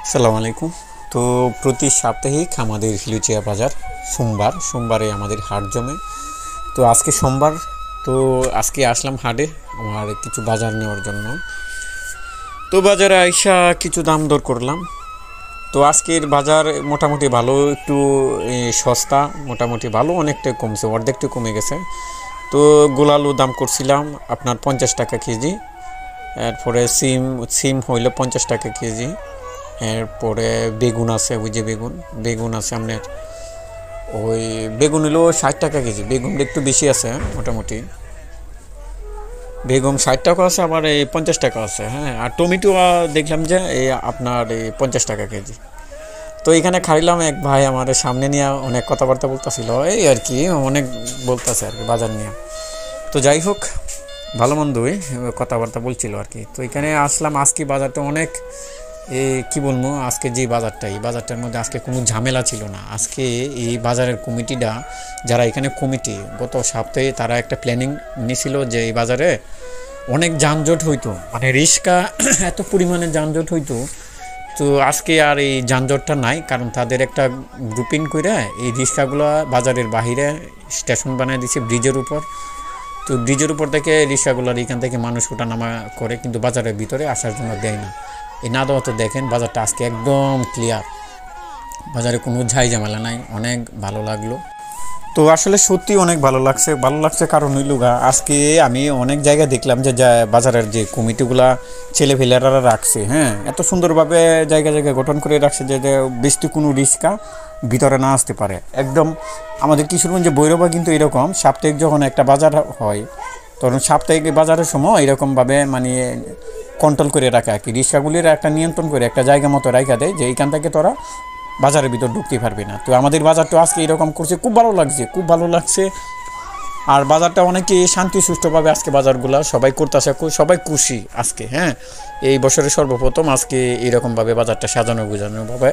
আসসালামু আলাইকুম। তো প্রতি সাপ্তাহিক আমাদের হিলুচিয়া বাজার সোমবারে আমাদের হাট জমে। তো আজকে সোমবার, তো আজকে আসলাম হাটে আমার কিছু বাজার নেওয়ার জন্য। তো বাজারে আইসা কিছু দাম দর করলাম। তো আজকের বাজার মোটামুটি ভালো, একটু সস্তা, মোটামুটি ভালো, অনেকটা কমছে, অর্ধেকটা কমে গেছে। তো গোলালু দাম করছিলাম আপনার 50 টাকা কেজি। এরপরে সিম হইল 50 টাকা কেজি। এরপরে বেগুন আছে, ওই যে বেগুন আছে আপনার, ওই বেগুন হলো 60 টাকা কেজি। বেগুন একটু বেশি আছে, মোটামুটি বেগুন 60 টাকা আছে, আবার এই 50 টাকা আছে। হ্যাঁ, আর টমেটো দেখলাম যে এই আপনার এই 50 টাকা কেজি। তো এখানে খাইলাম, এক ভাই আমার সামনে নিয়ে অনেক কথাবার্তা বলতেছিল, এই আর কি অনেক বলতেছে আর কি বাজার নিয়ে। তো যাই হোক, ভালো মন্দই কথাবার্তা বলছিল আর কি। তো এখানে আসলাম, আজকে বাজারটা অনেক কি বলবো, আজকে যে এই বাজারটার মধ্যে আজকে কোনো ঝামেলা ছিল না। আজকে এই বাজারের কমিটিটা, যারা এখানে কমিটি, গত সপ্তাহে তারা একটা প্ল্যানিং নিয়েছিল যে এই বাজারে অনেক যানজট হইতো, মানে রিক্সা এত পরিমাণে যানজট হইতো। তো আজকে আর এই যানজটটা নাই, কারণ তাদের একটা গ্রুপিং করে এই রিক্সাগুলো বাজারের বাহিরে স্টেশন বানিয়ে দিচ্ছে ব্রিজের উপর। তো ব্রিজের উপর থেকে রিক্সাগুলোর এখান থেকে মানুষ ওঠানামা করে, কিন্তু বাজারের ভিতরে আসার জন্য দেয় না। এই না দেওয়া, তো দেখেন বাজারটা আজকে একদম ক্লিয়ার, বাজারে কোনো ঝামেলা নাই, অনেক ভালো লাগলো। তো আসলে সত্যি অনেক ভালো লাগছে কারণ হইল আজকে আমি অনেক জায়গায় দেখলাম যে বাজারের যে কমিটিগুলা ছেলেফেলেরা রাখছে, হ্যাঁ, এত সুন্দরভাবে জায়গায় গঠন করে রাখছে যে বেশি কোনো রিক্সা ভিতরে না আসতে পারে। একদম আমাদের কিশোরগঞ্জে বৈরবা কিন্তু এরকম সাপ্তাহিক যখন একটা বাজার হয়, তখন সাপ্তাহিক বাজারের সময় এরকমভাবে মানে কন্ট্রোল করে রাখে আর কি, রিক্সাগুলির একটা নিয়ন্ত্রণ করে একটা জায়গা মতো রাখা দেয় যে এইখান থেকে তোরা বাজারের ভিতর ঢুকতে পারবে না। তো আমাদের বাজারটা আজকে এরকম করছে, খুব ভালো লাগছে। আর বাজারটা অনেকে শান্তি সুষ্ঠুভাবে আজকে বাজারগুলো সবাই করতেছে, সবাই খুশি আজকে। হ্যাঁ, এই বছরের সর্বপ্রথম আজকে এরকমভাবে বাজারটা সাজানো গুজানোভাবে